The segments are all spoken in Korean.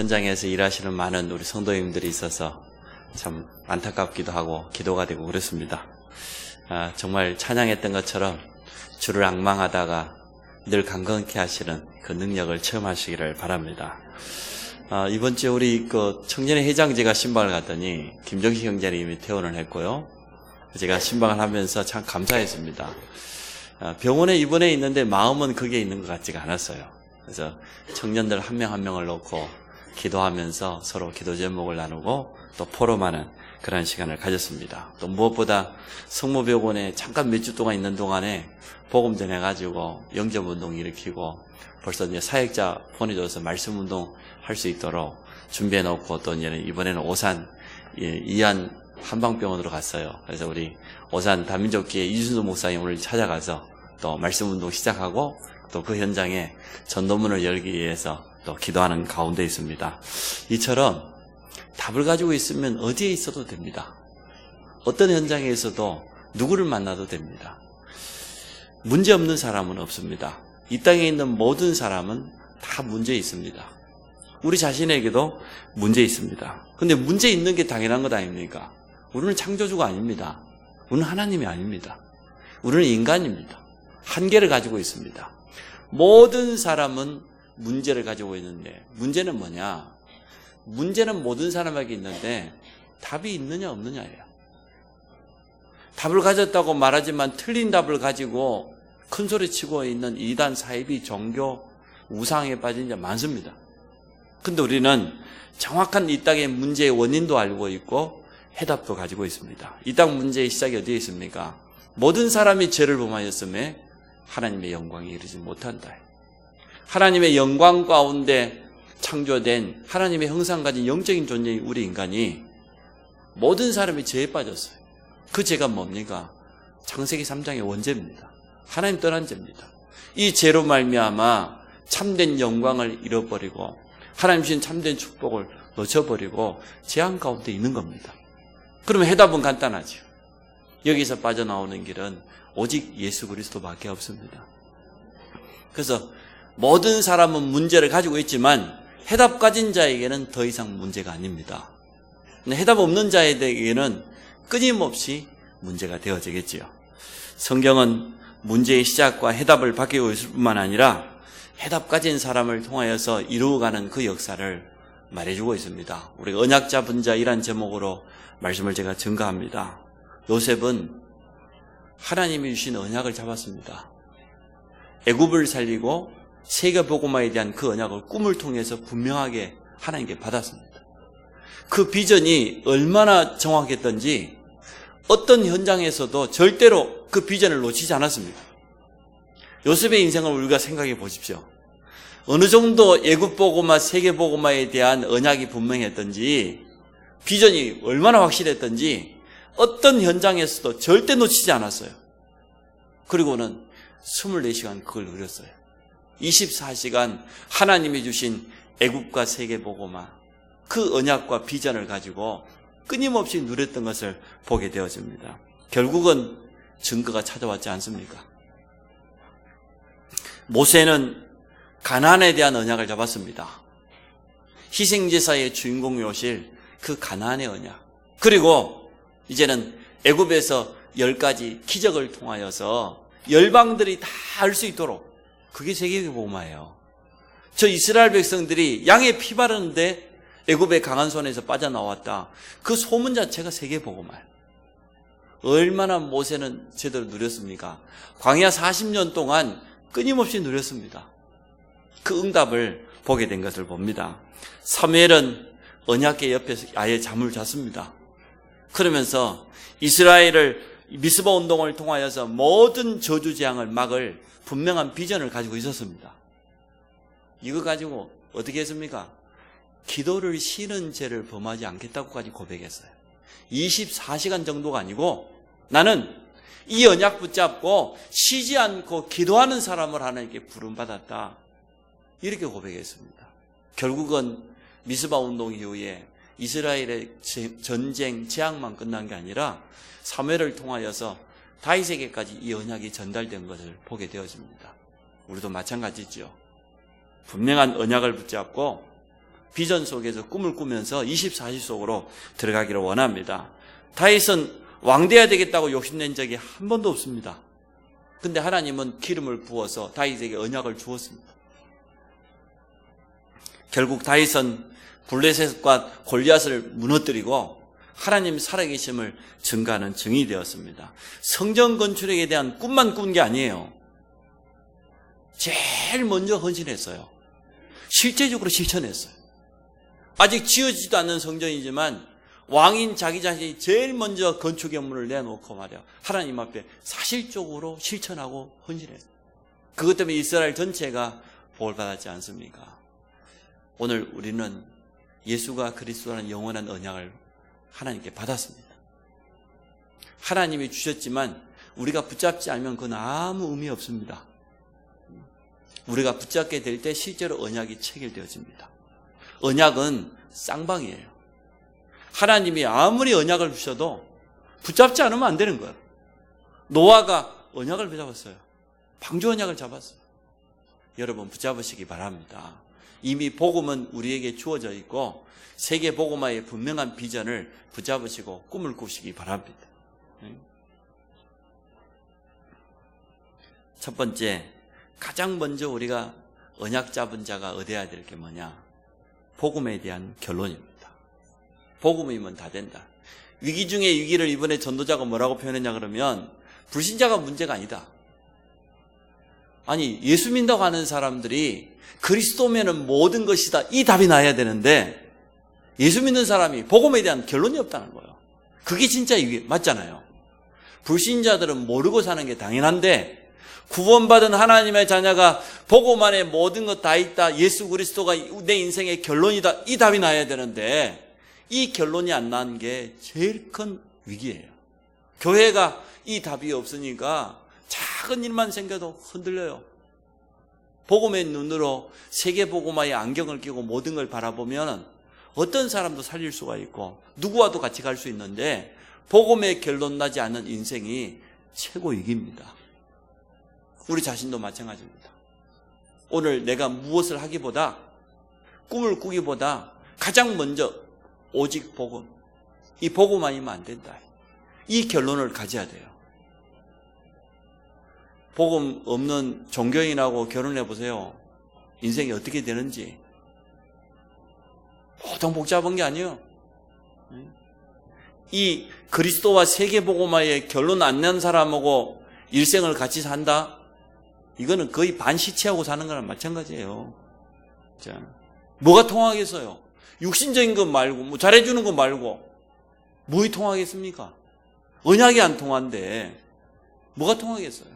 현장에서 일하시는 많은 우리 성도님들이 있어서 참 안타깝기도 하고 기도가 되고 그렇습니다. 정말 찬양했던 것처럼 주를 앙망하다가 늘 강건케 하시는 그 능력을 체험하시기를 바랍니다. 이번 주에 우리 그 청년의 회장제가 신방을 갔더니 김정식 형제님이 퇴원을 했고요. 제가 신방을 하면서 참 감사했습니다. 병원에 입원해 있는데 마음은 거기에 있는 것 같지가 않았어요. 그래서 청년들 한 명 한 명을 놓고 기도하면서 서로 기도 제목을 나누고 또 포럼하는 그런 시간을 가졌습니다. 또 무엇보다 성모병원에 잠깐 몇 주 동안 있는 동안에 복음 전해가지고 영접운동 일으키고 벌써 이제 사역자 보내줘서 말씀운동 할 수 있도록 준비해놓고 또 이번에는 오산 이안 한방병원으로 갔어요. 그래서 우리 오산 다민족교회 이준수 목사님 오늘 찾아가서 또 말씀운동 시작하고 또 그 현장에 전도문을 열기 위해서 또 기도하는 가운데 있습니다. 이처럼 답을 가지고 있으면 어디에 있어도 됩니다. 어떤 현장에 있어도 누구를 만나도 됩니다. 문제 없는 사람은 없습니다. 이 땅에 있는 모든 사람은 다 문제 있습니다. 우리 자신에게도 문제 있습니다. 근데 문제 있는 게 당연한 것 아닙니까? 우리는 창조주가 아닙니다. 우리는 하나님이 아닙니다. 우리는 인간입니다. 한계를 가지고 있습니다. 모든 사람은 문제를 가지고 있는데 문제는 뭐냐? 문제는 모든 사람에게 있는데 답이 있느냐 없느냐예요. 답을 가졌다고 말하지만 틀린 답을 가지고 큰소리치고 있는 이단, 사이비, 종교, 우상에 빠진 자 많습니다. 근데 우리는 정확한 이 땅의 문제의 원인도 알고 있고 해답도 가지고 있습니다. 이 땅 문제의 시작이 어디에 있습니까? 모든 사람이 죄를 범하였음에 하나님의 영광에 이르지 못한다. 하나님의 영광 가운데 창조된 하나님의 형상 가진 영적인 존재인 우리 인간이 모든 사람이 죄에 빠졌어요. 그 죄가 뭡니까? 창세기 3장의 원죄입니다. 하나님 떠난 죄입니다. 이 죄로 말미암아 참된 영광을 잃어버리고 하나님 주신 참된 축복을 놓쳐버리고 재앙 가운데 있는 겁니다. 그러면 해답은 간단하죠. 여기서 빠져나오는 길은 오직 예수 그리스도밖에 없습니다. 그래서 모든 사람은 문제를 가지고 있지만 해답 가진 자에게는 더 이상 문제가 아닙니다. 해답 없는 자에게는 끊임없이 문제가 되어지겠지요. 성경은 문제의 시작과 해답을 밝히고 있을 뿐만 아니라 해답 가진 사람을 통하여서 이루어가는 그 역사를 말해주고 있습니다. 우리가 언약 잡은 자이란 제목으로 말씀을 제가 증가합니다. 요셉은 하나님이 주신 언약을 잡았습니다. 애굽을 살리고 세계복음화에 대한 그 언약을 꿈을 통해서 분명하게 하나님께 받았습니다. 그 비전이 얼마나 정확했던지 어떤 현장에서도 절대로 그 비전을 놓치지 않았습니다. 요셉의 인생을 우리가 생각해 보십시오. 어느 정도 애굽복음화, 세계복음화에 대한 언약이 분명했던지 비전이 얼마나 확실했던지 어떤 현장에서도 절대 놓치지 않았어요. 그리고는 24시간 그걸 누렸어요. 24시간 하나님이 주신 애굽과 세계복음화 그 언약과 비전을 가지고 끊임없이 누렸던 것을 보게 되어집니다. 결국은 증거가 찾아왔지 않습니까? 모세는 가나안에 대한 언약을 잡았습니다. 희생제사의 주인공이 오실 그 가나안의 언약. 그리고 이제는 애굽에서 10가지 기적을 통하여서 열방들이 다 알 수 있도록 그게 세계복음화예요. 저 이스라엘 백성들이 양의 피 바르는데 애굽의 강한 손에서 빠져나왔다. 그 소문 자체가 세계복음화예요. 얼마나 모세는 제대로 누렸습니까? 광야 40년 동안 끊임없이 누렸습니다. 그 응답을 보게 된 것을 봅니다. 사무엘은 언약궤 옆에서 아예 잠을 잤습니다. 그러면서 이스라엘을 미스바 운동을 통하여서 모든 저주재앙을 막을 분명한 비전을 가지고 있었습니다. 이거 가지고 어떻게 했습니까? 기도를 쉬는 죄를 범하지 않겠다고까지 고백했어요. 24시간 정도가 아니고 나는 이 언약 붙잡고 쉬지 않고 기도하는 사람을 하나님께 부름받았다. 이렇게 고백했습니다. 결국은 미스바 운동 이후에 이스라엘의 전쟁, 재앙만 끝난 게 아니라 사무엘을 통하여서 다윗에게까지 이 언약이 전달된 것을 보게 되어집니다. 우리도 마찬가지죠. 분명한 언약을 붙잡고 비전 속에서 꿈을 꾸면서 24시 속으로 들어가기를 원합니다. 다윗은 왕 돼야 되겠다고 욕심낸 적이 한 번도 없습니다. 근데 하나님은 기름을 부어서 다윗에게 언약을 주었습니다. 결국 다윗은 블레셋과 골리앗을 무너뜨리고 하나님 살아계심을 증거하는 증인이 되었습니다. 성전 건축에 대한 꿈만 꾼 게 아니에요. 제일 먼저 헌신했어요. 실제적으로 실천했어요. 아직 지어지지도 않는 성전이지만 왕인 자기 자신이 제일 먼저 건축 업무를 내놓고 말이야 하나님 앞에 사실적으로 실천하고 헌신했어요. 그것 때문에 이스라엘 전체가 복을 받았지 않습니까? 오늘 우리는 예수가 그리스도라는 영원한 언약을 하나님께 받았습니다. 하나님이 주셨지만 우리가 붙잡지 않으면 그건 아무 의미 없습니다. 우리가 붙잡게 될 때 실제로 언약이 체결되어집니다. 언약은 쌍방이에요. 하나님이 아무리 언약을 주셔도 붙잡지 않으면 안 되는 거예요. 노아가 언약을 붙잡았어요. 방주 언약을 잡았어요. 여러분 붙잡으시기 바랍니다. 이미 복음은 우리에게 주어져 있고 세계 복음화의 분명한 비전을 붙잡으시고 꿈을 꾸시기 바랍니다. 첫 번째, 가장 먼저 우리가 언약 잡은 자가 얻어야 될 게 뭐냐? 복음에 대한 결론입니다. 복음이면 다 된다. 위기 중에 위기를 이번에 전도자가 뭐라고 표현했냐 그러면 불신자가 문제가 아니다. 아니 예수 믿는다고 하는 사람들이 그리스도면은 모든 것이다 이 답이 나야 되는데 예수 믿는 사람이 복음에 대한 결론이 없다는 거예요. 그게 진짜 위기 맞잖아요. 불신자들은 모르고 사는 게 당연한데 구원받은 하나님의 자녀가 복음 안에 모든 것 다 있다. 예수 그리스도가 내 인생의 결론이다. 이 답이 나야 되는데 이 결론이 안 난 게 제일 큰 위기예요. 교회가 이 답이 없으니까 작은 일만 생겨도 흔들려요. 복음의 눈으로 세계 복음화의 안경을 끼고 모든 걸 바라보면 어떤 사람도 살릴 수가 있고 누구와도 같이 갈 수 있는데 복음의 결론 나지 않는 인생이 최고 위기입니다. 우리 자신도 마찬가지입니다. 오늘 내가 무엇을 하기보다 꿈을 꾸기보다 가장 먼저 오직 복음, 이 복음 아니면 안 된다. 이 결론을 가져야 돼요. 복음 없는 종교인하고 결혼해 보세요. 인생이 어떻게 되는지. 보통 복잡한 게 아니에요. 이 그리스도와 세계 복음화의 결론 안 난 사람하고 일생을 같이 산다? 이거는 거의 반시체하고 사는 거랑 마찬가지예요. 자, 뭐가 통하겠어요? 육신적인 것 말고, 뭐 잘해주는 것 말고, 뭐이 통하겠습니까? 언약이 안 통한데, 뭐가 통하겠어요?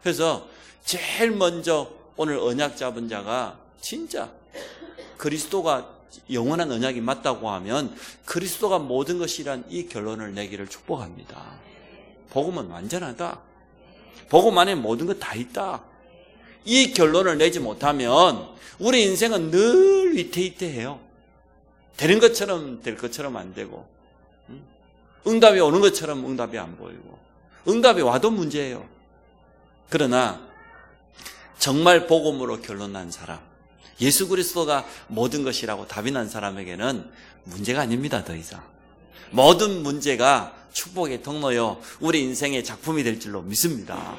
그래서 제일 먼저 오늘 언약 잡은 자가 진짜 그리스도가 영원한 언약이 맞다고 하면 그리스도가 모든 것이란 이 결론을 내기를 축복합니다. 복음은 완전하다. 복음 안에 모든 것 다 있다. 이 결론을 내지 못하면 우리 인생은 늘 위태위태해요. 되는 것처럼 될 것처럼 안 되고 응답이 오는 것처럼 응답이 안 보이고 응답이 와도 문제예요. 그러나 정말 복음으로 결론 난 사람, 예수 그리스도가 모든 것이라고 답이 난 사람에게는 문제가 아닙니다. 더 이상 모든 문제가 축복의 통로요 우리 인생의 작품이 될 줄로 믿습니다.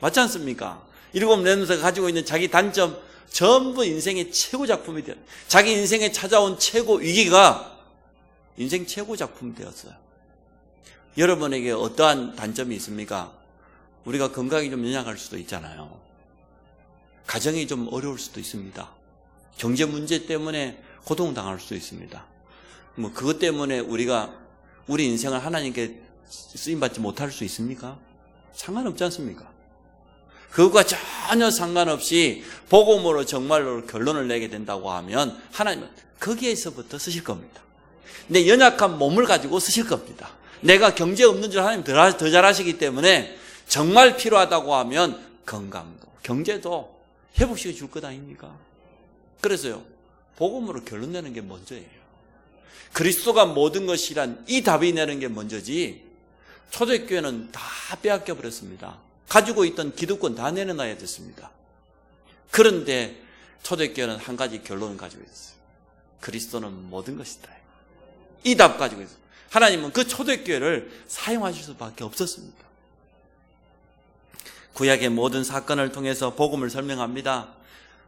맞지 않습니까? 일곱 렘넌트가 가지고 있는 자기 단점 전부 인생의 최고 작품이 되었어요. 자기 인생에 찾아온 최고 위기가 인생 최고 작품이 되었어요. 여러분에게 어떠한 단점이 있습니까? 우리가 건강이 좀 연약할 수도 있잖아요. 가정이 좀 어려울 수도 있습니다. 경제 문제 때문에 고통당할 수도 있습니다. 뭐 그것 때문에 우리가 우리 인생을 하나님께 쓰임받지 못할 수 있습니까? 상관없지 않습니까? 그것과 전혀 상관없이 복음으로 정말로 결론을 내게 된다고 하면 하나님은 거기에서부터 쓰실 겁니다. 내 연약한 몸을 가지고 쓰실 겁니다. 내가 경제 없는 줄 하나님 더 잘하시기 때문에 정말 필요하다고 하면 건강도 경제도 회복시켜 줄 것 아닙니까? 그래서요 복음으로 결론 내는 게 먼저예요. 그리스도가 모든 것이란 이 답이 내는 게 먼저지 초대교회는 다 빼앗겨 버렸습니다. 가지고 있던 기득권 다 내려놔야 됐습니다. 그런데 초대교회는 한 가지 결론을 가지고 있어요. 그리스도는 모든 것이다. 이 답 가지고 있어요. 하나님은 그 초대교회를 사용하실 수밖에 없었습니다. 구약의 모든 사건을 통해서 복음을 설명합니다.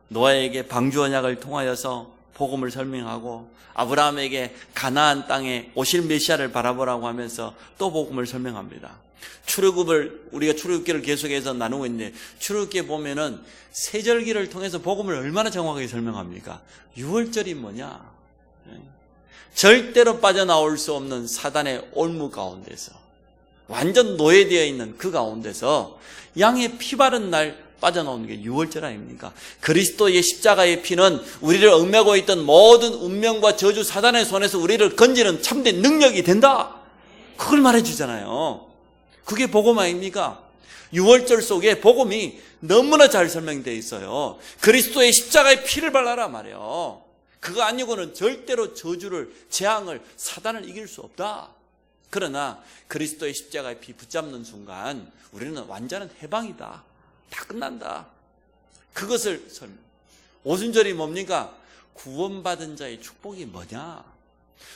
노아에게 방주 언약을 통하여서 복음을 설명하고, 아브라함에게 가나안 땅에 오실 메시아를 바라보라고 하면서 또 복음을 설명합니다. 우리가 출애굽기를 계속해서 나누고 있는데, 출애굽기에 보면은 세절기를 통해서 복음을 얼마나 정확하게 설명합니까? 유월절이 뭐냐? 절대로 빠져나올 수 없는 사단의 올무 가운데서, 완전 노예되어 있는 그 가운데서 양의 피 바른 날 빠져나오는 게 유월절 아닙니까? 그리스도의 십자가의 피는 우리를 얽매고 있던 모든 운명과 저주, 사단의 손에서 우리를 건지는 참된 능력이 된다. 그걸 말해주잖아요. 그게 복음 아닙니까? 유월절 속에 복음이 너무나 잘 설명되어 있어요. 그리스도의 십자가의 피를 발라라 말이에요. 그거 아니고는 절대로 저주를, 재앙을, 사단을 이길 수 없다. 그러나 그리스도의 십자가의 피 붙잡는 순간 우리는 완전한 해방이다. 다 끝난다. 그것을 설명. 오순절이 뭡니까? 구원받은 자의 축복이 뭐냐?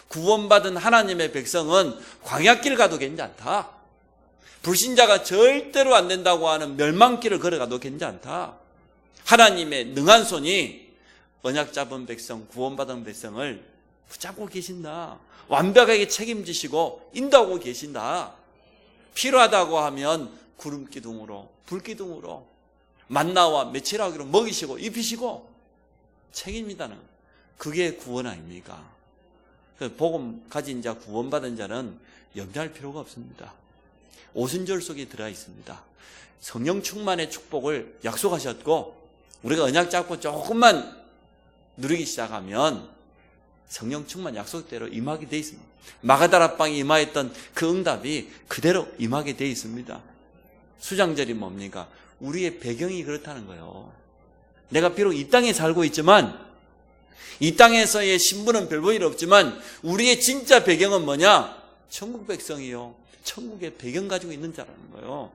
구원받은 하나님의 백성은 광야길 가도 괜찮다. 불신자가 절대로 안 된다고 하는 멸망길을 걸어가도 괜찮다. 하나님의 능한 손이 언약 잡은 백성, 구원받은 백성을 붙잡고 계신다. 완벽하게 책임지시고 인도하고 계신다. 필요하다고 하면 구름기둥으로, 불기둥으로, 만나와 메추라기로 먹이시고 입히시고 책임이다는, 그게 구원 아닙니까? 복음 가진 자, 구원받은 자는 염려할 필요가 없습니다. 오순절 속에 들어가 있습니다. 성령 충만의 축복을 약속하셨고, 우리가 언약 잡고 조금만 누리기 시작하면 성령 충만 약속대로 임하게 되어 있습니다. 마가다라방에 임하였던 그 응답이 그대로 임하게 되어 있습니다. 수장절이 뭡니까? 우리의 배경이 그렇다는 거예요. 내가 비록 이 땅에 살고 있지만, 이 땅에서의 신분은 별 볼 일 없지만 우리의 진짜 배경은 뭐냐? 천국 백성이요, 천국의 배경 가지고 있는 자라는 거예요.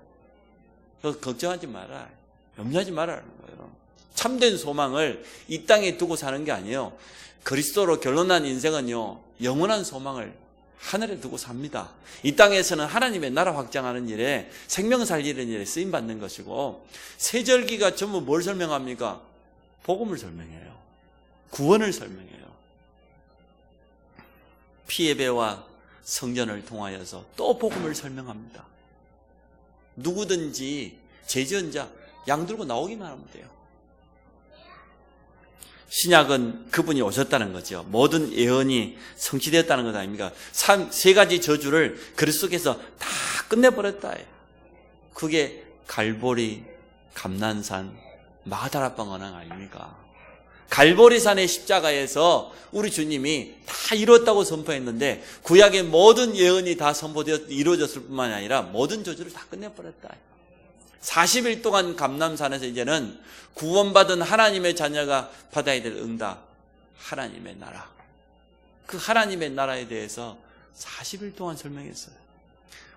그래서 걱정하지 마라, 염려하지 말라는 거예요. 참된 소망을 이 땅에 두고 사는 게 아니에요. 그리스도로 결론난 인생은요, 영원한 소망을 하늘에 두고 삽니다. 이 땅에서는 하나님의 나라 확장하는 일에, 생명 살리는 일에 쓰임받는 것이고, 세절기가 전부 뭘 설명합니까? 복음을 설명해요. 구원을 설명해요. 피예배와 성전을 통하여서 또 복음을 설명합니다. 누구든지 죄지은 자 양 들고 나오기만 하면 돼요. 신약은 그분이 오셨다는 거죠. 모든 예언이 성취되었다는 것 아닙니까? 세 가지 저주를 그리스도 속에서 다 끝내버렸다. 그게 갈보리, 감난산, 마가다라방 언약 아닙니까? 갈보리산의 십자가에서 우리 주님이 다 이루었다고 선포했는데, 구약의 모든 예언이 다 선포되어 이루어졌을 뿐만 아니라 모든 저주를 다 끝내버렸다. 40일 동안 감람산에서 이제는 구원받은 하나님의 자녀가 받아야 될 응답, 하나님의 나라, 그 하나님의 나라에 대해서 40일 동안 설명했어요.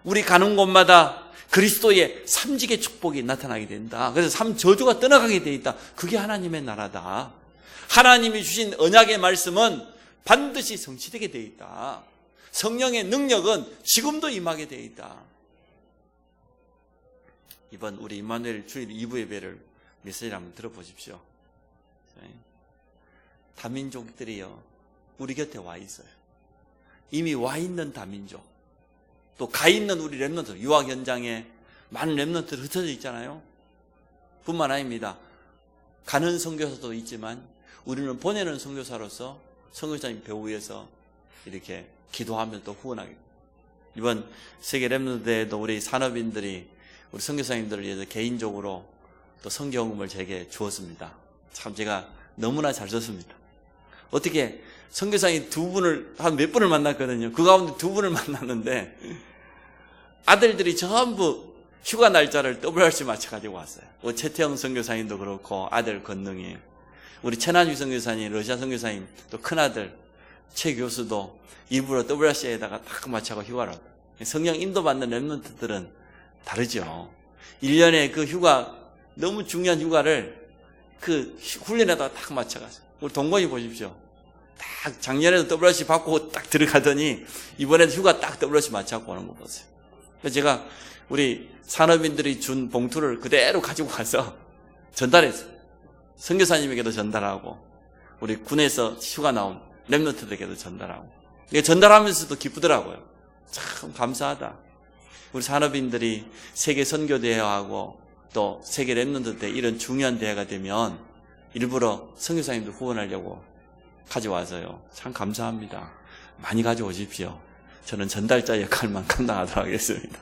우리 가는 곳마다 그리스도의 삼직의 축복이 나타나게 된다. 그래서 삼저주가 떠나가게 돼 있다. 그게 하나님의 나라다. 하나님이 주신 언약의 말씀은 반드시 성취되게 돼 있다. 성령의 능력은 지금도 임하게 돼 있다. 이번 우리 임마누엘 주일 2부 예배를 메시지를 한번 들어보십시오. 다민족들이요, 우리 곁에 와 있어요. 이미 와 있는 다민족, 또 가 있는 우리 렘넌트, 유학 현장에 많은 렘넌트들 흩어져 있잖아요. 뿐만 아닙니다. 가는 선교사도 있지만 우리는 보내는 선교사로서 선교사님 배후에서 이렇게 기도하면 또 후원하게. 이번 세계 렘넌트대회도 우리 산업인들이 우리 선교사님들을 위해서 개인적으로 또 선교헌금을 제게 주었습니다. 참 제가 너무나 잘 썼습니다. 어떻게 선교사님 두 분을, 한 몇 분을 만났거든요. 그 가운데 두 분을 만났는데 아들들이 전부 휴가 날짜를 WRC 맞춰가지고 왔어요. 최태영 선교사님도 그렇고 아들 건능이, 우리 최난휘 선교사님, 러시아 선교사님, 또 큰아들 최 교수도 일부러 WRC에다가 딱 맞춰서 휴가를 왔어요. 성령 인도받는 렘넌트들은 다르죠. 1년에 그 휴가, 너무 중요한 휴가를 그 훈련에다가 딱 맞춰가서. 우리 동건이 보십시오. 딱 작년에도 WRC 받고 딱 들어가더니 이번에도 휴가 딱 WRC 맞춰갖고 오는 거 보세요. 그래서 제가 우리 산업인들이 준 봉투를 그대로 가지고 가서 전달했어요. 선교사님에게도 전달하고 우리 군에서 휴가 나온 랩런트들에게도 전달하고. 이게 전달하면서도 기쁘더라고요. 참 감사하다. 우리 산업인들이 세계 선교대회하고 또 세계 랩런트 대회 이런 중요한 대회가 되면 일부러 선교사님들 후원하려고 가져와서요. 참 감사합니다. 많이 가져오십시오. 저는 전달자 역할만 감당하도록 하겠습니다.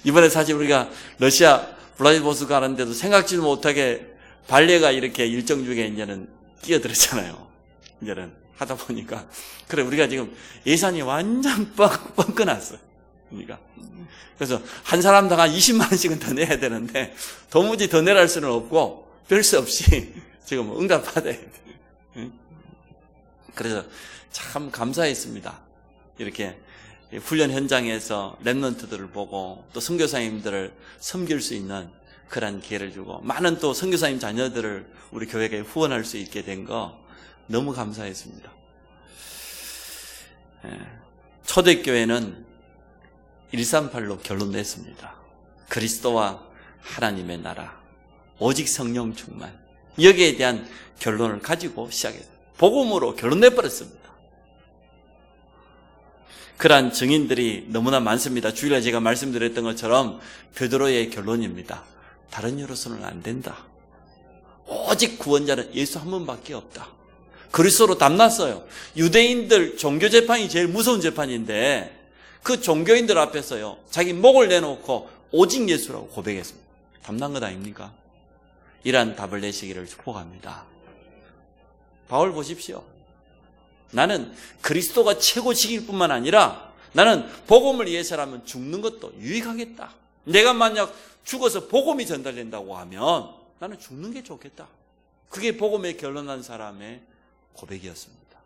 이번에 사실 우리가 러시아 블라디보스토크 가는데도 생각지도 못하게 발레가 이렇게 일정 중에 이제는 끼어들었잖아요. 이제는 하다 보니까. 그래, 우리가 지금 예산이 완전 뻥 끊었어요. 그러니까. 그래서 한 사람당 한 20만 원씩은 더 내야 되는데 도무지 더 내랄 수는 없고 별 수 없이 지금 응답받아야 돼요. 그래서 참 감사했습니다. 이렇게 훈련 현장에서 랩런트들을 보고 또 선교사님들을 섬길 수 있는 그런 기회를 주고 많은 또 선교사님 자녀들을 우리 교회에 후원할 수 있게 된 거 너무 감사했습니다. 초대교회는 138로 결론 냈습니다. 그리스도와 하나님의 나라, 오직 성령 충만. 여기에 대한 결론을 가지고 시작했어요. 복음으로 결론 내버렸습니다. 그러한 증인들이 너무나 많습니다. 주일에 제가 말씀드렸던 것처럼 베드로의 결론입니다. 다른 이로서는 안 된다. 오직 구원자는 예수 한 분밖에 없다. 그리스도로 담났어요. 유대인들 종교재판이 제일 무서운 재판인데 그 종교인들 앞에서요, 자기 목을 내놓고 오직 예수라고 고백했습니다. 담난 것 아닙니까? 이러한 답을 내시기를 축복합니다. 바울 보십시오. 나는 그리스도가 최고직일 뿐만 아니라 나는 복음을 위해서라면 죽는 것도 유익하겠다. 내가 만약 죽어서 복음이 전달된다고 하면 나는 죽는 게 좋겠다. 그게 복음에 결론난 사람의 고백이었습니다.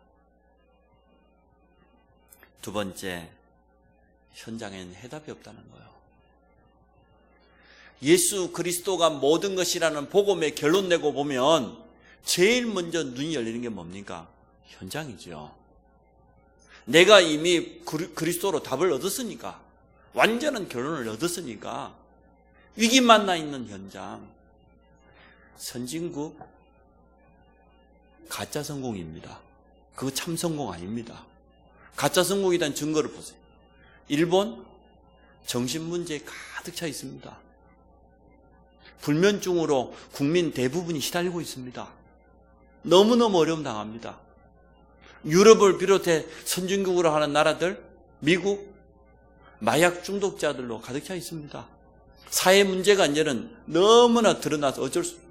두 번째, 현장에는 해답이 없다는 거예요. 예수 그리스도가 모든 것이라는 복음에 결론 내고 보면 제일 먼저 눈이 열리는 게 뭡니까? 현장이죠. 내가 이미 그리스도로 답을 얻었으니까, 완전한 결론을 얻었으니까 위기 만나 있는 현장, 선진국 가짜 성공입니다. 그거 참 성공 아닙니다. 가짜 성공에 대한 증거를 보세요. 일본 정신 문제에 가득 차 있습니다. 불면증으로 국민 대부분이 시달리고 있습니다. 너무너무 어려움 당합니다. 유럽을 비롯해 선진국으로 하는 나라들, 미국, 마약 중독자들로 가득 차 있습니다. 사회 문제가 이제는 너무나 드러나서 어쩔 수 없어요.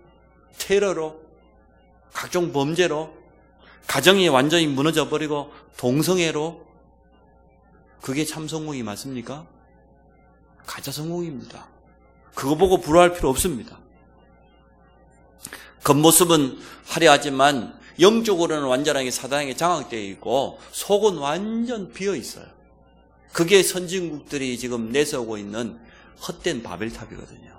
테러로, 각종 범죄로, 가정이 완전히 무너져버리고 동성애로. 그게 참 성공이 맞습니까? 가짜 성공입니다. 그거 보고 부러워할 필요 없습니다. 겉모습은 화려하지만 영적으로는 완전하게 사단에게 장악되어 있고 속은 완전 비어 있어요. 그게 선진국들이 지금 내세우고 있는 헛된 바벨탑이거든요.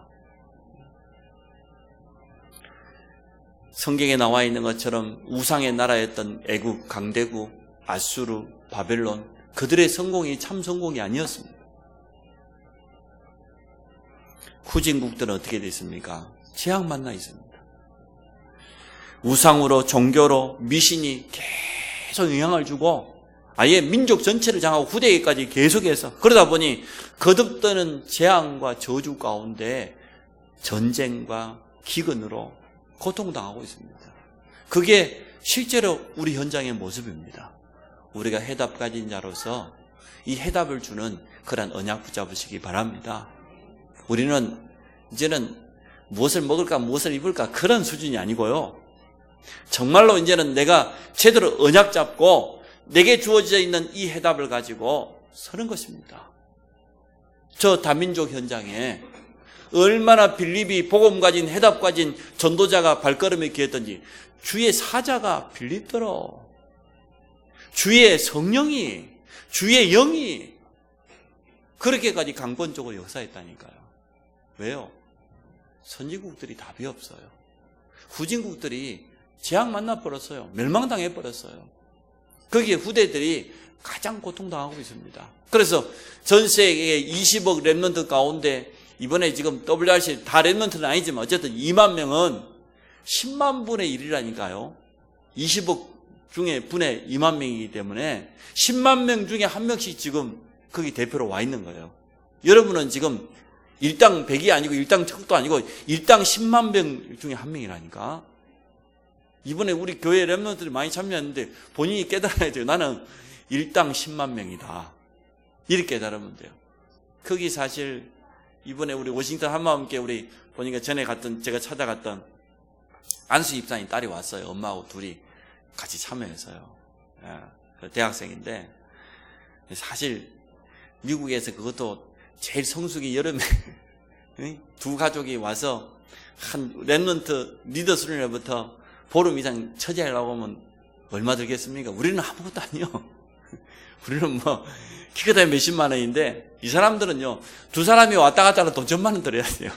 성경에 나와 있는 것처럼 우상의 나라였던 애국, 강대국, 아수르, 바벨론, 그들의 성공이 참 성공이 아니었습니다. 후진국들은 어떻게 됐습니까? 재앙 만나 있습니다. 우상으로, 종교로, 미신이 계속 영향을 주고 아예 민족 전체를 장하고 후대에까지 계속해서, 그러다 보니 거듭드는 재앙과 저주 가운데 전쟁과 기근으로 고통당하고 있습니다. 그게 실제로 우리 현장의 모습입니다. 우리가 해답 가진 자로서 이 해답을 주는 그런 언약 붙잡으시기 바랍니다. 우리는 이제는 무엇을 먹을까 무엇을 입을까 그런 수준이 아니고요, 정말로 이제는 내가 제대로 언약 잡고 내게 주어져 있는 이 해답을 가지고 서는 것입니다. 저 다민족 현장에 얼마나 빌립이 복음 가진 해답 가진 전도자가 발걸음을 기했던지, 주의 사자가 빌립더러, 주의 성령이, 주의 영이 그렇게까지 강권적으로 역사했다니까요. 왜요? 선진국들이 답이 없어요. 후진국들이 재앙 만나버렸어요. 멸망당해버렸어요. 거기에 후대들이 가장 고통당하고 있습니다. 그래서 전 세계에 20억 렘넌트 가운데 이번에 지금 WRC 다 렘넌트는 아니지만 어쨌든 2만 명은 10만 분의 1이라니까요. 20억 중에 분의 2만 명이기 때문에 10만 명 중에 한 명씩 지금 거기 대표로 와 있는 거예요. 여러분은 지금 일당 100이 아니고 일당 1000도 아니고 일당 10만 명 중에 한 명이라니까. 이번에 우리 교회 렘넌트들이 많이 참여했는데 본인이 깨달아야 돼요. 나는 일당 10만 명이다. 이렇게 깨달으면 돼요. 거기 사실 이번에 우리 워싱턴 한마음께 우리 보니까 전에 제가 찾아갔던 안수 집사님 딸이 왔어요. 엄마하고 둘이 같이 참여해서요. 대학생인데 사실 미국에서 그것도 제일 성수기 여름에 두 가족이 와서 한 렘넌트 리더 수련회부터 보름 이상 처지하려고 하면 얼마 들겠습니까? 우리는 아무것도 아니요. 우리는 뭐 키가 몇십만 원인데 이 사람들은요, 두 사람이 왔다 갔다 하면 돈 1000만 원 들어야 돼요.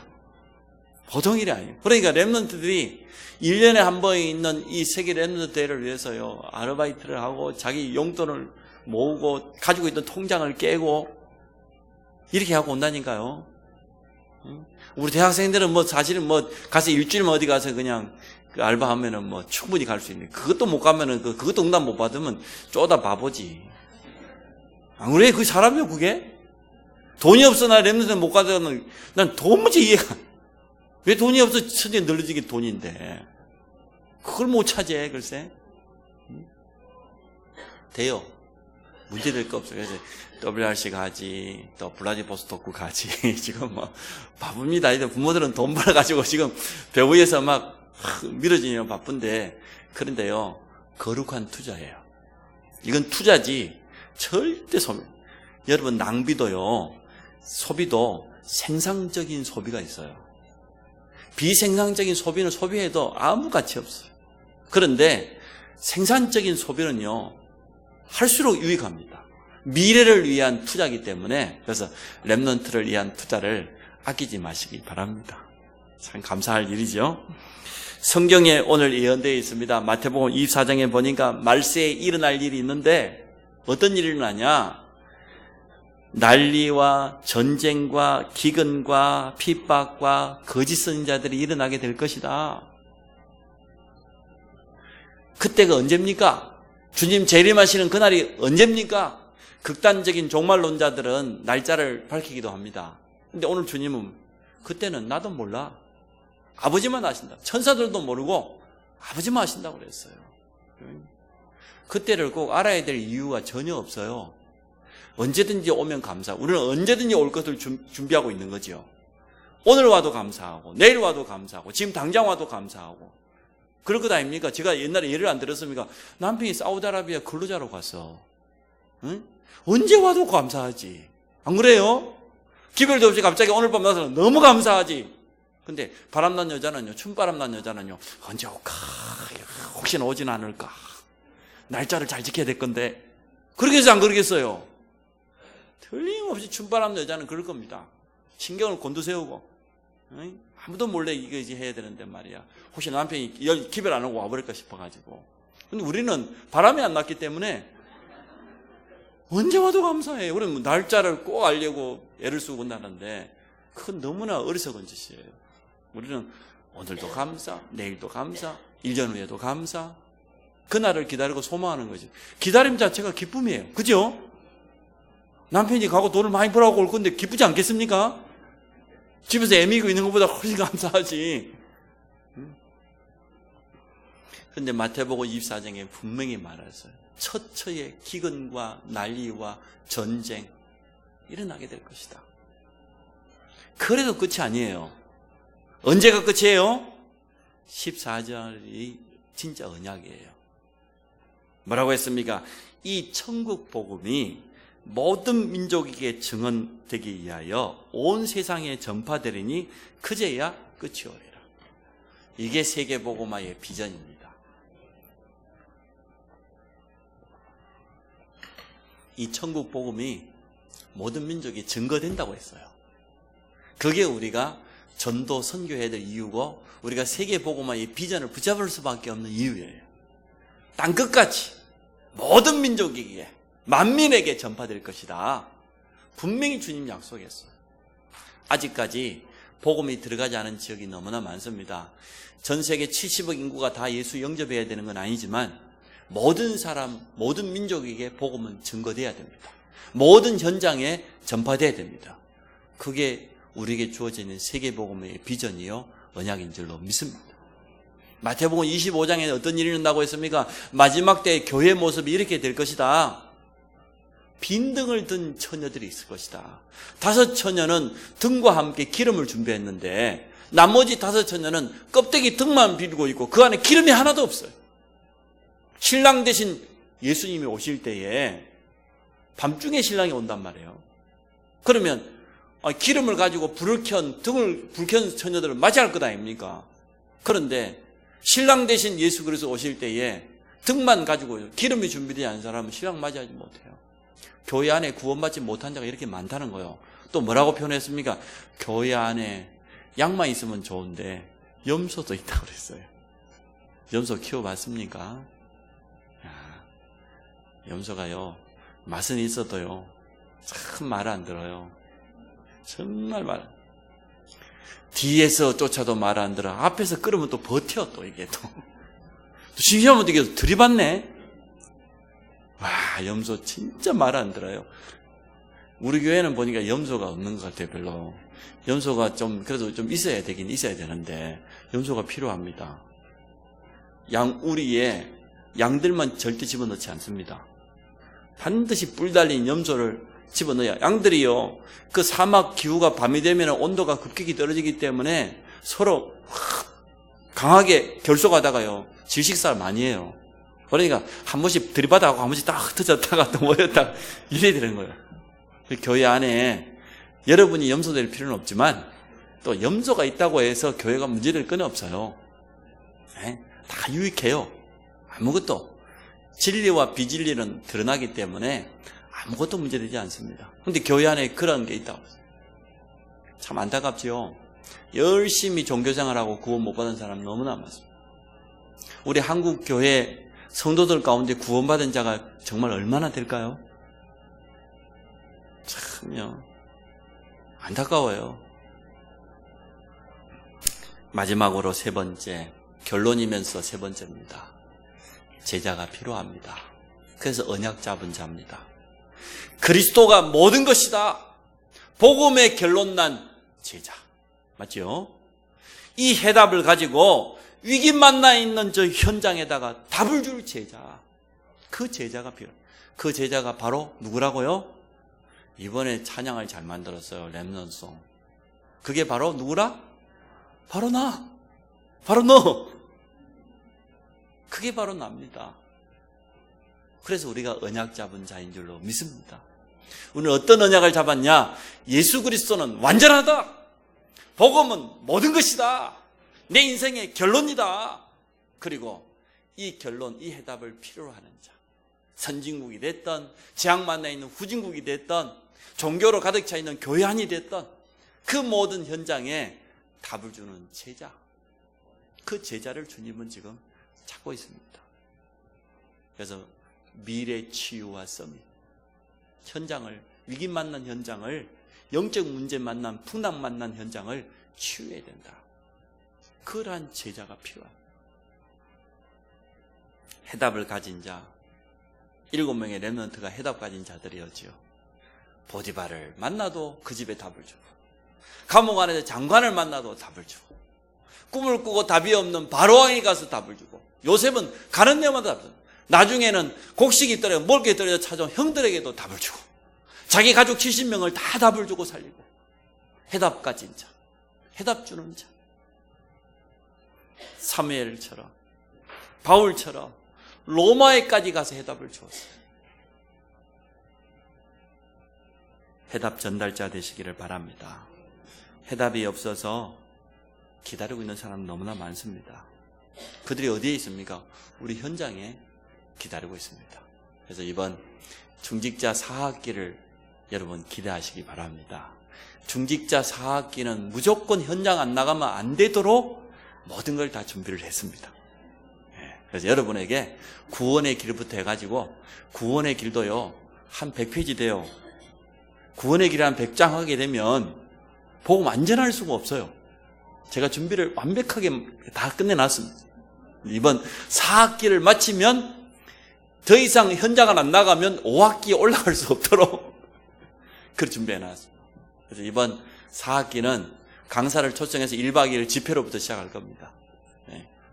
보통 일이 아니에요. 그러니까 렘넌트들이 1년에 한 번 있는 이 세계 렘넌트 대회를 위해서요, 아르바이트를 하고 자기 용돈을 모으고 가지고 있던 통장을 깨고 이렇게 하고 온다니까요. 우리 대학생들은 뭐 사실은 뭐 가서 일주일만 어디 가서 그냥 그 알바하면은 뭐 충분히 갈 수 있는, 그것도 못 가면은 그것도 응답 못 받으면 쪼다 바보지. 안 그래? 그 사람이요, 그게? 돈이 없어 나 렘넌트 못 가서는 난 도무지 이해가. 왜 돈이 없어? 천재 늘어지게 돈인데 그걸 못 차지해. 글쎄. 돼요. 문제될 거 없어요. 그래서 WRC 가지, 또 블라디보스토크 가지. 지금 뭐 바쁩니다. 부모들은 돈 벌어가지고 지금 배후에서 막 밀어지면 바쁜데, 그런데요, 거룩한 투자예요. 이건 투자지 절대 여러분 낭비도요, 소비도 생산적인 소비가 있어요. 비생산적인 소비는 소비해도 아무 가치 없어요. 그런데 생산적인 소비는요, 할수록 유익합니다. 미래를 위한 투자이기 때문에, 그래서 렘넌트를 위한 투자를 아끼지 마시기 바랍니다. 참 감사할 일이죠. 성경에 오늘 예언되어 있습니다. 마태복음 24장에 보니까 말세에 일어날 일이 있는데 어떤 일이 일어나냐? 난리와 전쟁과 기근과 핍박과 거짓 선지자들이 일어나게 될 것이다. 그때가 언제입니까? 주님 재림하시는 그날이 언제입니까? 극단적인 종말론자들은 날짜를 밝히기도 합니다. 근데 오늘 주님은 그때는 나도 몰라. 아버지만 아신다. 천사들도 모르고 아버지만 아신다고 그랬어요. 그때를 꼭 알아야 될 이유가 전혀 없어요. 언제든지 오면 감사. 우리는 언제든지 올 것을 준비하고 있는 거죠. 오늘 와도 감사하고, 내일 와도 감사하고, 지금 당장 와도 감사하고. 그럴 것 아닙니까? 제가 옛날에 예를 안 들었습니까? 남편이 사우디아라비아 근로자로 갔어. 응? 언제 와도 감사하지. 안 그래요? 기별도 없이 갑자기 오늘 밤 나서 너무 감사하지. 근데 바람난 여자는요, 춤바람 난 여자는요, 언제 올까? 혹시나 오진 않을까? 날짜를 잘 지켜야 될 건데. 그러겠어요, 안 그러겠어요? 틀림없이 춤바람 여자는 그럴 겁니다. 신경을 곤두세우고, 응? 아무도 몰래 이거 이제 해야 되는데 말이야. 혹시 남편이 기별 안 하고 와버릴까 싶어가지고. 근데 우리는 바람이 안 났기 때문에 언제 와도 감사해요. 우리는 날짜를 꼭 알려고 애를 쓰고 온다는데, 그건 너무나 어리석은 짓이에요. 우리는 오늘도 감사, 내일도 감사, 1년 후에도 감사. 그날을 기다리고 소망하는 거죠. 기다림 자체가 기쁨이에요. 그죠? 남편이 가고 돈을 많이 벌어갖고 올 건데 기쁘지 않겠습니까? 집에서 애미고 있는 것보다 훨씬 감사하지. 그런데 마태복음 24장에 분명히 말했어요. 처처의 기근과 난리와 전쟁 일어나게 될 것이다. 그래도 끝이 아니에요. 언제가 끝이에요? 14절이 진짜 언약이에요. 뭐라고 했습니까? 이 천국 복음이 모든 민족에게 증언되기 위하여 온 세상에 전파되리니 그제야 끝이 오리라. 이게 세계복음화의 비전입니다. 이 천국 복음이 모든 민족이 증거된다고 했어요. 그게 우리가 전도 선교해야 될 이유고 우리가 세계복음화의 비전을 붙잡을 수밖에 없는 이유예요. 땅끝까지 모든 민족에게 만민에게 전파될 것이다. 분명히 주님 약속했어요. 아직까지 복음이 들어가지 않은 지역이 너무나 많습니다. 전 세계 70억 인구가 다 예수 영접해야 되는 건 아니지만 모든 사람, 모든 민족에게 복음은 증거돼야 됩니다. 모든 현장에 전파돼야 됩니다. 그게 우리에게 주어지는 세계복음의 비전이요 언약인 줄로 믿습니다. 마태복음 25장에 어떤 일이 일어나고 있습니까? 마지막 때의 교회 모습이 이렇게 될 것이다. 빈등을 든 처녀들이 있을 것이다. 5 처녀는 등과 함께 기름을 준비했는데 나머지 5 처녀는 껍데기 등만 비비고 있고 그 안에 기름이 하나도 없어요. 신랑 대신 예수님이 오실 때에 밤중에 신랑이 온단 말이에요. 그러면 기름을 가지고 불을 켠 처녀들을 맞이할 것 아닙니까? 그런데 신랑 대신 예수 그리스도 오실 때에 등만 가지고 기름이 준비되지 않은 사람은 신랑 맞이하지 못해요. 교회 안에 구원받지 못한 자가 이렇게 많다는 거예요. 또 뭐라고 표현했습니까? 교회 안에 양만 있으면 좋은데 염소도 있다고 그랬어요. 염소 키워봤습니까? 염소가요 맛은 있어도요 참 말 안 들어요. 정말 말. 뒤에서 쫓아도 말 안 들어. 앞에서 끌으면 또 버텨. 또 이게 또 신기하면 이게 들이받네. 와, 염소 진짜 말 안 들어요. 우리 교회는 보니까 염소가 없는 것 같아요. 별로. 염소가 좀 그래도 좀 있어야 되긴 있어야 되는데 염소가 필요합니다. 우리의 양들만 절대 집어넣지 않습니다. 반드시 뿔 달린 염소를 집어넣어야. 양들이요 그 사막 기후가 밤이 되면 온도가 급격히 떨어지기 때문에 서로 강하게 결속하다가요 질식사를 많이 해요. 그러니까 한 번씩 들이받아가고 한 번씩 딱 흩어졌다가 또 모였다가 이래야 되는 거예요. 교회 안에 여러분이 염소 될 필요는 없지만 또 염소가 있다고 해서 교회가 문제될 건 없어요. 다 유익해요. 아무것도. 진리와 비진리는 드러나기 때문에 아무것도 문제되지 않습니다. 그런데 교회 안에 그런 게 있다고. 참 안타깝지요. 열심히 종교생활하고 구원 못 받은 사람 너무나 많습니다. 우리 한국 교회 성도들 가운데 구원받은 자가 정말 얼마나 될까요? 참요 안타까워요. 마지막으로 3번째, 결론이면서 3번째입니다. 제자가 필요합니다. 그래서 언약 잡은 자입니다. 그리스도가 모든 것이다. 복음의 결론 난 제자. 맞죠? 이 해답을 가지고 위기 만나 있는 저 현장에다가 답을 줄 제자. 그 제자가 필요합니다. 그 제자가 바로 누구라고요? 이번에 찬양을 잘 만들었어요. 렘넌송. 그게 바로 누구라? 바로 나. 바로 너. 그게 바로 납니다. 그래서 우리가 언약 잡은 자인 줄로 믿습니다. 우리는 어떤 언약을 잡았냐? 예수 그리스도는 완전하다. 복음은 모든 것이다. 내 인생의 결론이다. 그리고 이 결론, 이 해답을 필요로 하는 자. 선진국이 됐던, 재앙 만나 있는 후진국이 됐던, 종교로 가득 차 있는 교회 안이 됐던 그 모든 현장에 답을 주는 제자. 그 제자를 주님은 지금 찾고 있습니다. 그래서 미래 치유와 서밋. 현장을, 위기 만난 현장을, 영적 문제 만난, 풍랑 만난 현장을 치유해야 된다. 그러한 제자가 필요합니다. 해답을 가진 자, 7명의 렘넌트가 해답 가진 자들이었죠. 보디바를 만나도 그 집에 답을 주고, 감옥 안에서 장관을 만나도 답을 주고, 꿈을 꾸고 답이 없는 바로왕에 가서 답을 주고, 요셉은 가는 데마다 답을 주고, 나중에는 곡식이 떨어져 먹을 게 떨어져 찾아온 형들에게도 답을 주고, 자기 가족 70명을 다 답을 주고 살리고, 해답 가진 자, 해답 주는 자. 사무엘처럼, 바울처럼 로마에까지 가서 해답을 주었어요. 해답 전달자 되시기를 바랍니다. 해답이 없어서 기다리고 있는 사람 너무나 많습니다. 그들이 어디에 있습니까? 우리 현장에 기다리고 있습니다. 그래서 이번 중직자 4학기를 여러분 기대하시기 바랍니다. 중직자 4학기는 무조건 현장 안 나가면 안 되도록 모든 걸 다 준비를 했습니다. 그래서 여러분에게 구원의 길부터 해가지고 구원의 길도요 한 100페이지 돼요. 구원의 길을 한 100장 하게 되면 복음 완전할 수가 없어요. 제가 준비를 완벽하게 다 끝내놨습니다. 이번 4학기를 마치면 더 이상 현장을 안 나가면 5학기에 올라갈 수 없도록 그렇게 준비해놨습니다. 그래서 이번 4학기는 강사를 초청해서 1박 2일 집회로부터 시작할 겁니다.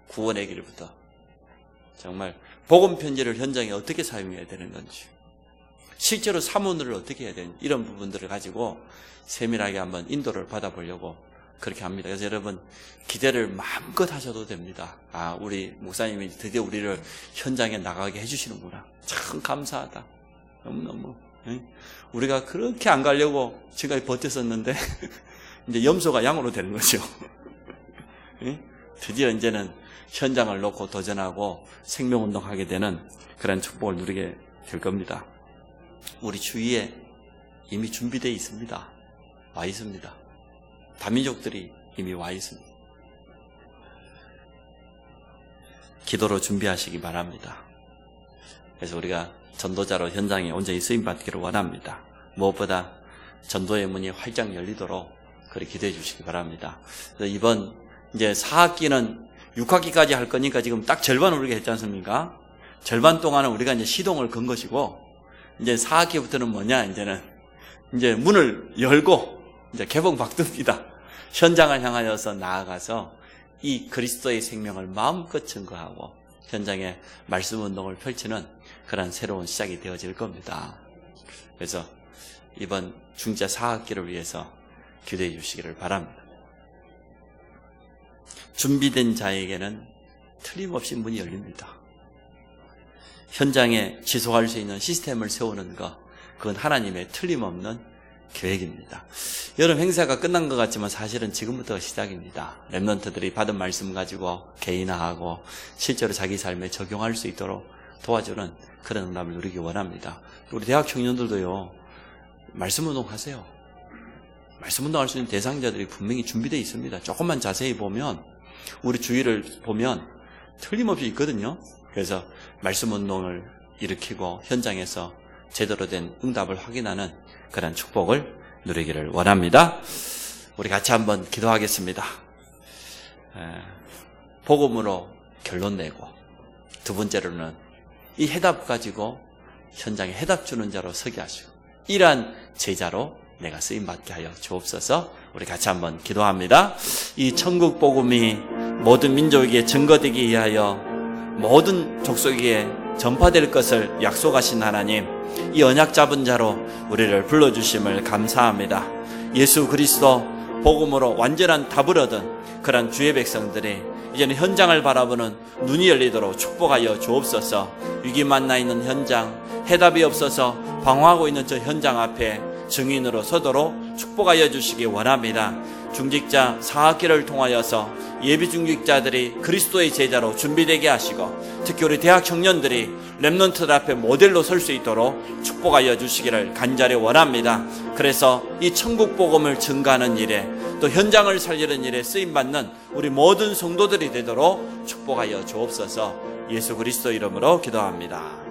구원의 길부터. 정말 복음 편지를 현장에 어떻게 사용해야 되는 건지, 실제로 사문을 어떻게 해야 되는지, 이런 부분들을 가지고 세밀하게 한번 인도를 받아보려고 그렇게 합니다. 그래서 여러분 기대를 마음껏 하셔도 됩니다. 우리 목사님이 드디어 우리를 현장에 나가게 해주시는구나. 참 감사하다. 너무너무. 우리가 그렇게 안 가려고 지금까지 버텼었는데 이제 염소가 양으로 되는 거죠. 드디어 이제는 현장을 놓고 도전하고 생명운동하게 되는 그런 축복을 누리게 될 겁니다. 우리 주위에 이미 준비되어 있습니다. 와 있습니다. 다민족들이 이미 와 있습니다. 기도로 준비하시기 바랍니다. 그래서 우리가 전도자로 현장에 온전히 쓰임받기를 원합니다. 무엇보다 전도의 문이 활짝 열리도록 그렇게 기도해 주시기 바랍니다. 그래서 이번 이제 4학기는 6학기까지 할 거니까 지금 딱 절반을 우리가 했지 않습니까? 절반 동안은 우리가 이제 시동을 건 것이고, 이제 4학기부터는 뭐냐, 이제 문을 열고, 이제 개봉 박두입니다. 현장을 향하여서 나아가서 이 그리스도의 생명을 마음껏 증거하고 현장에 말씀 운동을 펼치는 그런 새로운 시작이 되어질 겁니다. 그래서 이번 중자 4학기를 위해서 기도해 주시기를 바랍니다. 준비된 자에게는 틀림없이 문이 열립니다. 현장에 지속할 수 있는 시스템을 세우는 것, 그건 하나님의 틀림없는 계획입니다. 여름 행사가 끝난 것 같지만 사실은 지금부터가 시작입니다. 렘넌트들이 받은 말씀 가지고 개인화하고 실제로 자기 삶에 적용할 수 있도록 도와주는 그런 응답을 누리기 원합니다. 우리 대학 청년들도요, 말씀 운동하세요. 말씀 운동할 수 있는 대상자들이 분명히 준비되어 있습니다. 조금만 자세히 보면, 우리 주위를 보면 틀림없이 있거든요. 그래서 말씀 운동을 일으키고 현장에서 제대로 된 응답을 확인하는 그런 축복을 누리기를 원합니다. 우리 같이 한번 기도하겠습니다. 복음으로 결론 내고, 두 번째로는 이 해답 가지고 현장에 해답 주는 자로 서게 하시고, 이러한 제자로 내가 쓰임받게 하여 주옵소서. 우리 같이 한번 기도합니다. 이 천국 복음이 모든 민족에게 증거되기 위하여 모든 족속에게 전파될 것을 약속하신 하나님, 이 언약 잡은 자로 우리를 불러주심을 감사합니다. 예수 그리스도 복음으로 완전한 답을 얻은 그런 주의 백성들이 이제는 현장을 바라보는 눈이 열리도록 축복하여 주옵소서. 위기 만나 있는 현장, 해답이 없어서 방황하고 있는 저 현장 앞에 증인으로 서도록 축복하여 주시기 원합니다. 중직자 4학기를 통하여서 예비 중직자들이 그리스도의 제자로 준비되게 하시고, 특히 우리 대학 청년들이 렘넌트들 앞에 모델로 설 수 있도록 축복하여 주시기를 간절히 원합니다. 그래서 이 천국 복음을 증가하는 일에, 또 현장을 살리는 일에 쓰임받는 우리 모든 성도들이 되도록 축복하여 주옵소서. 예수 그리스도 이름으로 기도합니다.